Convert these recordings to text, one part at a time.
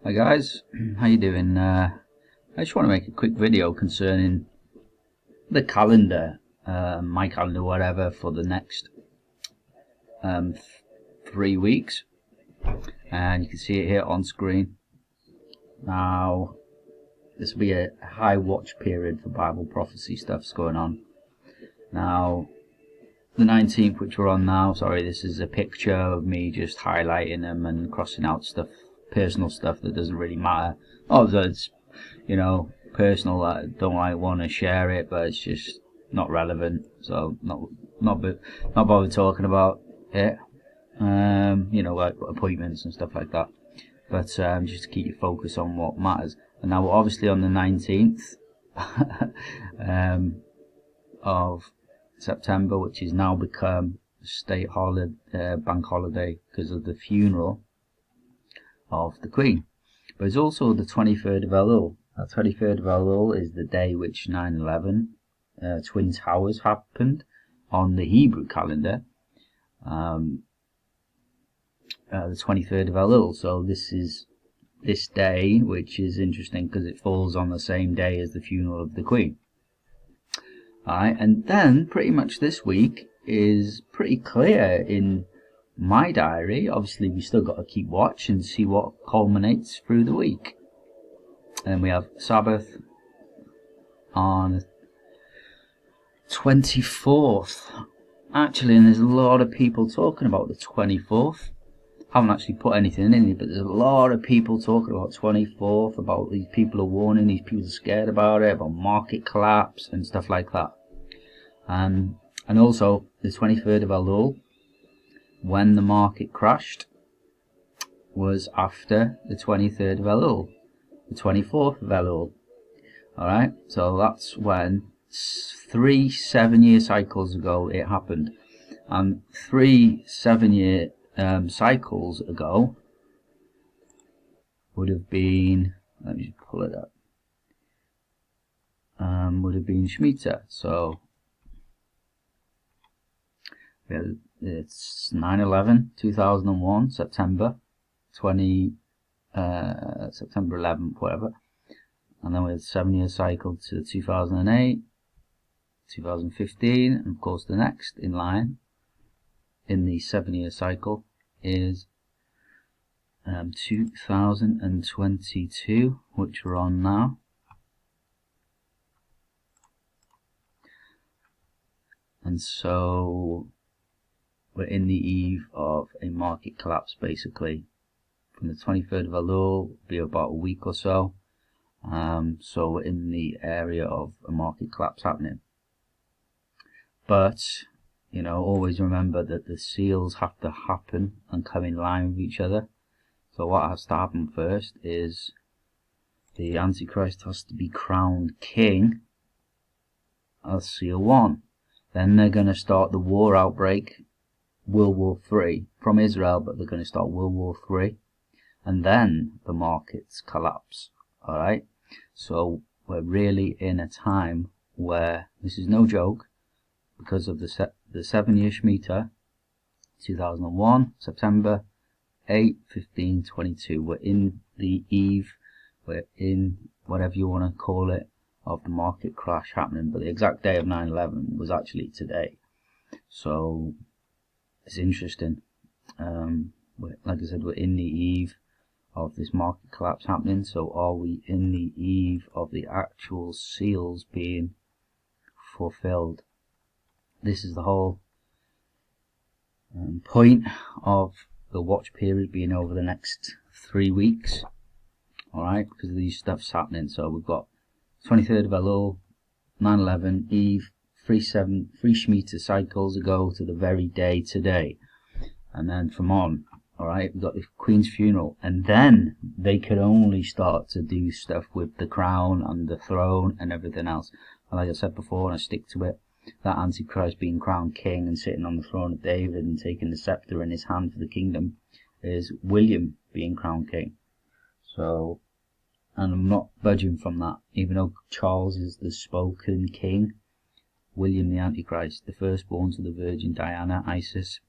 Hi guys, how you doing? I just want to make a quick video concerning the calendar, my calendar, whatever, for the next 3 weeks, and you can see it here on screen. Now, this will be a high watch period for Bible prophecy stuff's going on. Now, the 19th, which we're on now, sorry, this is a picture of me just highlighting them and crossing out stuff, personal stuff that doesn't really matter. Although it's, you know, personal, I don't want to share it, but it's just not relevant, so not bother talking about it. You know, like appointments and stuff like that. But just to keep you focused on what matters. And now we're obviously on the 19th of September, which has now become a state holiday, bank holiday, because of the funeral of the Queen. But it's also the 23rd of Elul. That 23rd of Elul is the day which 9/11 Twin Towers happened on the Hebrew calendar. The 23rd of Elul. So this is this day, which is interesting because it falls on the same day as the funeral of the Queen. Alright, and then pretty much this week is pretty clear in my diary. Obviously, we still got to keep watch and see what culminates through the week. And we have Sabbath on 24th. Actually, and there's a lot of people talking about the 24th. I haven't actually put anything in it, but there's a lot of people talking about 24th, about these people are warning, these people are scared about it, about market collapse and stuff like that. And also the 23rd of Elul, when the market crashed, was after the 23rd of Elul, the 24th of Elul. Alright, so that's when 3 7-year cycles ago it happened. And 3 7-year cycles ago would have been, let me just pull it up, would have been Shemitah. So it's 9/11 2001, September 11th, whatever, and then with a 7-year cycle to 2008, 2015, and of course the next in line in the 7-year cycle is 2022, which we're on now. And so we're in the eve of a market collapse, basically. From the 23rd of Elul, will be about a week or so. So we're in the area of a market collapse happening. But, you know, always remember that the seals have to happen and come in line with each other. So what has to happen first is the Antichrist has to be crowned king as seal 1. Then they're going to start the war outbreak, World War III, from Israel, but they're going to start World War III. And then the markets collapse. Alright? So we're really in a time where, this is no joke, because of the 7-year Shemitah, 2001, September 8, 15, 22. We're in the eve, we're in whatever you want to call it, of the market crash happening. But the exact day of 9/11 was actually today. So it's interesting. Like I said, we're in the eve of this market collapse happening. So are we in the eve of the actual seals being fulfilled? This is the whole point of the watch period being over the next 3 weeks. Alright, because of these stuff's happening. So we've got 23rd of Elul, 9/11, Eve, 3 Shemitah cycles ago to the very day today. And then from on, alright, we've got the Queen's funeral. And then they could only start to do stuff with the crown and the throne and everything else. And like I said before, and I stick to it, that Antichrist being crowned king and sitting on the throne of David and taking the scepter in his hand for the kingdom is William being crowned king. So, and I'm not budging from that, even though Charles is the spoken king. William the Antichrist, the firstborn to the Virgin Diana, Isis,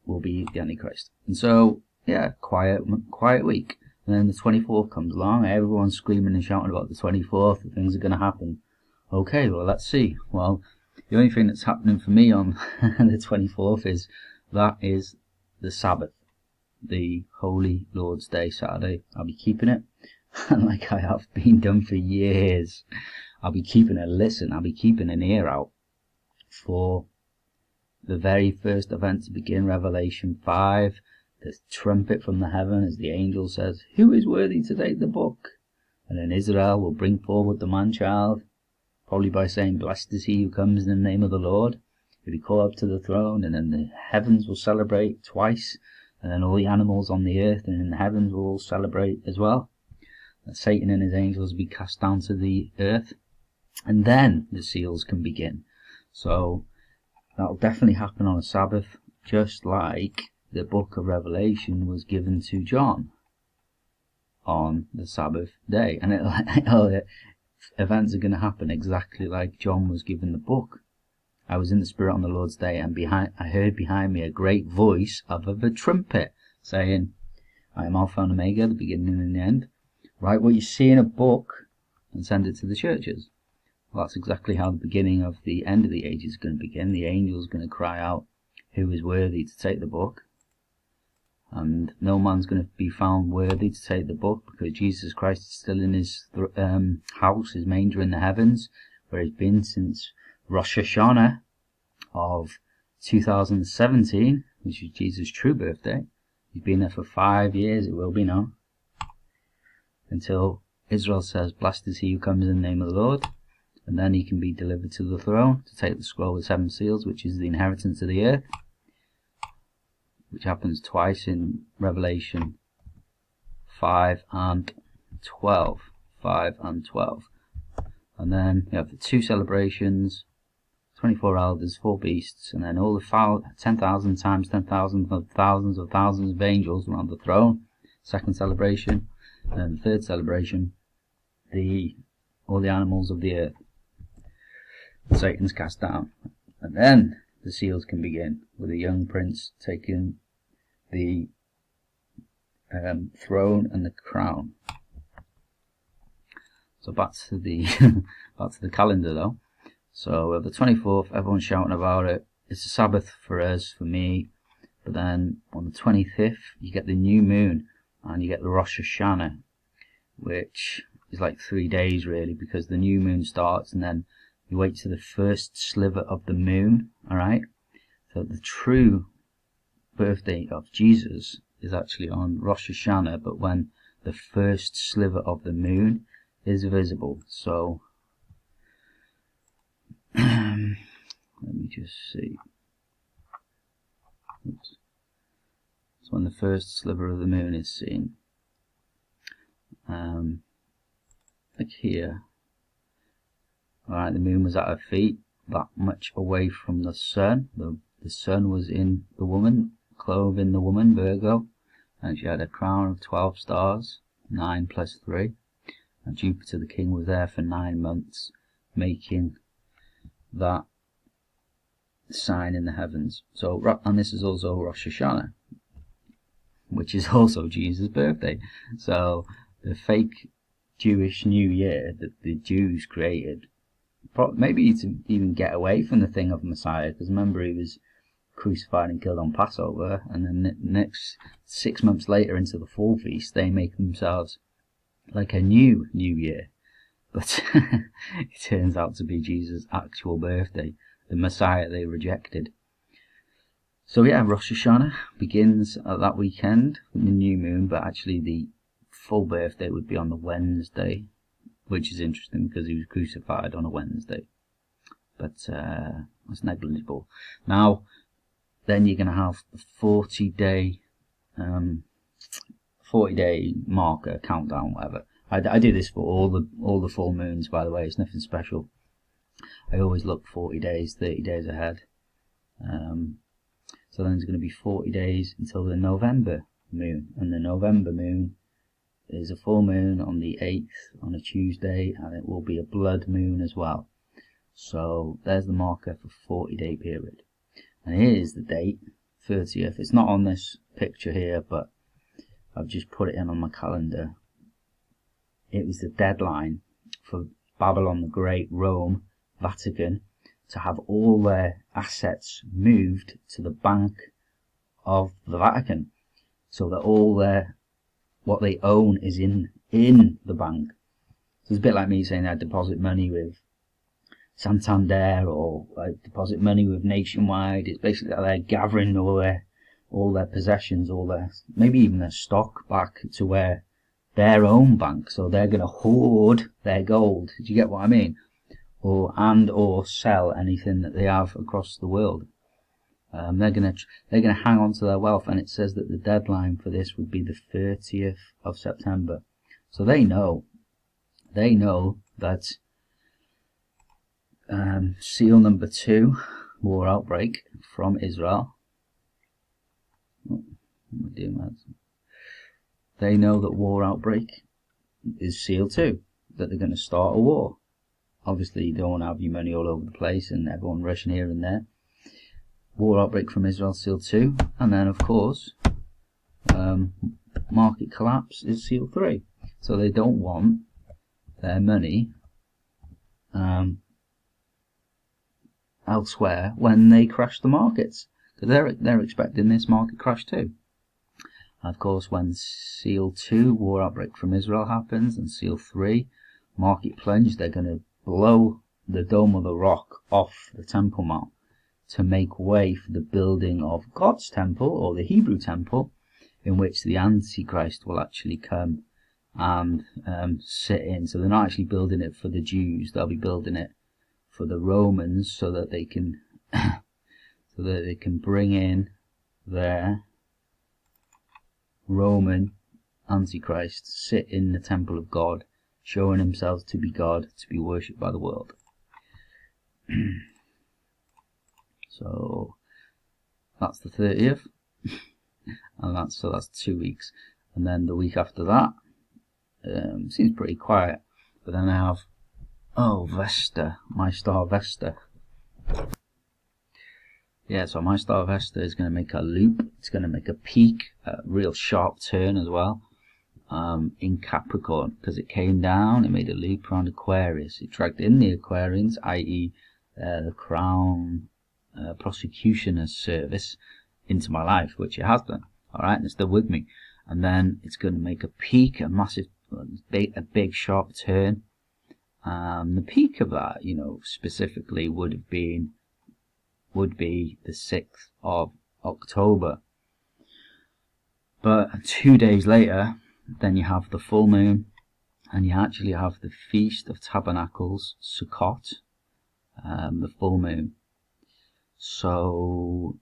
will be the Antichrist. And so, yeah, quiet week. And then the 24th comes along, everyone's screaming and shouting about the 24th, that things are going to happen. Okay, well, let's see. Well, the only thing that's happening for me on the 24th is the Sabbath, the Holy Lord's Day, Saturday. I'll be keeping it, and like I have been done for years. I'll be keeping I'll be keeping an ear out for the very first event to begin, Revelation 5. The trumpet from the heaven as the angel says, "Who is worthy to take the book?" And then Israel will bring forward the man-child, probably by saying, "Blessed is he who comes in the name of the Lord." He'll be called up to the throne, and then the heavens will celebrate twice, and then all the animals on the earth and in the heavens will all celebrate as well. And Satan and his angels will be cast down to the earth, and then the seals can begin. So that'll definitely happen on a Sabbath, just like the book of Revelation was given to John on the Sabbath day. And events are going to happen exactly like John was given the book. I was in the Spirit on the Lord's day, and I heard behind me a great voice of a trumpet saying, "I am Alpha and Omega, the beginning and the end. Write what you see in a book and send it to the churches." Well, that's exactly how the beginning of the end of the age is going to begin. The angel is going to cry out, "Who is worthy to take the book?" And no man's going to be found worthy to take the book, because Jesus Christ is still in his house, his manger in the heavens, where he's been since Rosh Hashanah of 2017, which is Jesus' true birthday. He's been there for 5 years, it will be now, until Israel says, "Blessed is he who comes in the name of the Lord." And then he can be delivered to the throne to take the scroll with 7 seals, which is the inheritance of the earth, which happens twice in Revelation 5 and 12. 5 and 12. And then you have the 2 celebrations, 24 elders, 4 beasts, and then all the 10,000 times 10,000 of thousands of angels around the throne. Second celebration. And then the third celebration, all the animals of the earth. Satan's cast down. And then the seals can begin, with a young prince taking the throne and the crown. So back to the calendar though. So the 24th, everyone's shouting about it. It's a Sabbath for us, for me. But then on the 25th, you get the new moon, and you get the Rosh Hashanah, which is like 3 days really, because the new moon starts, and then you wait to the first sliver of the moon. Alright? So the true birthday of Jesus is actually on Rosh Hashanah, but when the first sliver of the moon is visible. So let me just see. Oops. It's when the first sliver of the moon is seen. Like here. Alright, the moon was at her feet, that much away from the sun. The sun was in the woman, clothing the woman, Virgo, and she had a crown of 12 stars, 9 plus 3. And Jupiter the king was there for 9 months, making that sign in the heavens. So, and this is also Rosh Hashanah, which is also Jesus' birthday. So the fake Jewish New Year that the Jews created, maybe to even get away from the thing of Messiah, because remember he was crucified and killed on Passover, and then the next 6 months later into the fall feast they make themselves like a new Year. But it turns out to be Jesus' actual birthday, the Messiah they rejected. So yeah, Rosh Hashanah begins at that weekend with the new moon, but actually the full birthday would be on the Wednesday, which is interesting because he was crucified on a Wednesday. But that's negligible. Now, then you're going to have the 40-day marker, countdown, whatever. I do this for all the full moons, by the way. It's nothing special. I always look 40 days, 30 days ahead. So then there's going to be 40 days until the November moon, and the November moon is a full moon on the 8th on a Tuesday, and it will be a blood moon as well. So there's the marker for 40-day period. And here's the date, 30th. It's not on this picture here, but I've just put it in on my calendar. It was the deadline for Babylon the Great, Rome, Vatican, to have all their assets moved to the bank of the Vatican, so that all what they own is in the bank. So it's a bit like me saying I deposit money with Santander, or I deposit money with Nationwide. It's basically that they're gathering all their possessions, maybe even their stock back to their own bank. So they're going to hoard their gold. Do you get what I mean? Or sell anything that they have across the world. They're going to hang on to their wealth, and it says that the deadline for this would be the 30th of September. So they know that seal number 2, war outbreak from Israel. They know that war outbreak is seal 2, that they're going to start a war. Obviously, you don't want to have your money all over the place and everyone rushing here and there. War outbreak from Israel, seal 2. And then, of course, market collapse is seal 3. So they don't want their money elsewhere when they crash the markets. Because they're expecting this market crash too. And of course, when seal 2, war outbreak from Israel, happens, and seal 3, market plunge, they're going to blow the Dome of the Rock off the Temple Mount to make way for the building of God's temple, or the Hebrew temple, in which the Antichrist will actually come and sit in. So they're not actually building it for the Jews, they'll be building it for the Romans, so that they can bring in their Roman Antichrist, sit in the temple of God, showing himself to be God, to be worshipped by the world. So that's the 30th, and that's 2 weeks. And then the week after that seems pretty quiet. But then I have Vesta, my Star VESTA. Yeah, so my Star VESTA is going to make a loop. It's going to make a peak, a real sharp turn as well, in Capricorn, because it came down, it made a loop around Aquarius. It dragged in the Aquarians, i.e. The Crown Prosecutioner's Service, into my life, which it has done. Alright, and it's still with me. And then it's going to make a peak, a big sharp turn. The peak of that, specifically would be the 6th of October. But 2 days later, then you have the full moon, and you actually have the Feast of Tabernacles, Sukkot, the full moon. So,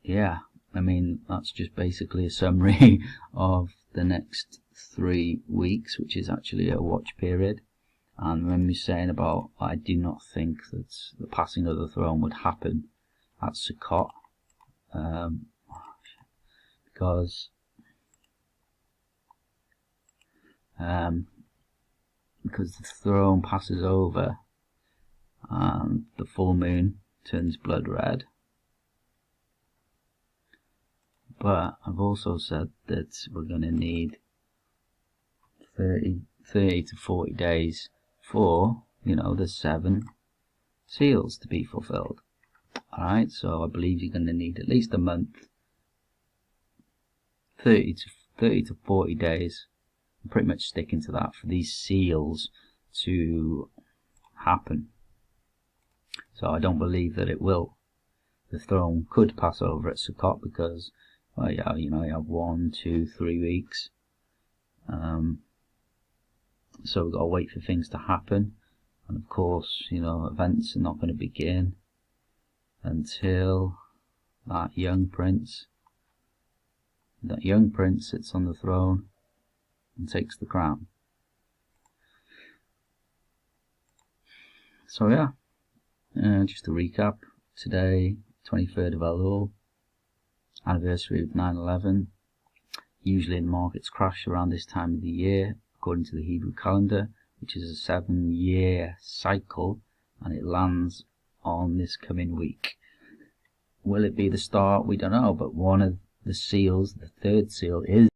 yeah, I mean, that's just basically a summary of the next 3 weeks, which is actually a watch period. And remember me saying about, I do not think that the passing of the throne would happen at Sukkot, because the throne passes over and the full moon turns blood red. But I've also said that we're going to need 30 to 40 days for, the 7 seals to be fulfilled. Alright, so I believe you're going to need at least a month, 30 to 40 days. I'm pretty much sticking to that for these seals to happen. So I don't believe that it will. The throne could pass over at Sukkot, because, well, yeah, you have 1, 2, 3 weeks. So we've got to wait for things to happen. And of course, events are not going to begin until that young prince sits on the throne and takes the crown. So yeah, just to recap, today, 23rd of Elul, anniversary of 9/11. Usually the markets crash around this time of the year, according to the Hebrew calendar, which is a 7-year cycle, and it lands on this coming week. Will it be the start? We don't know, but one of the seals, the third seal is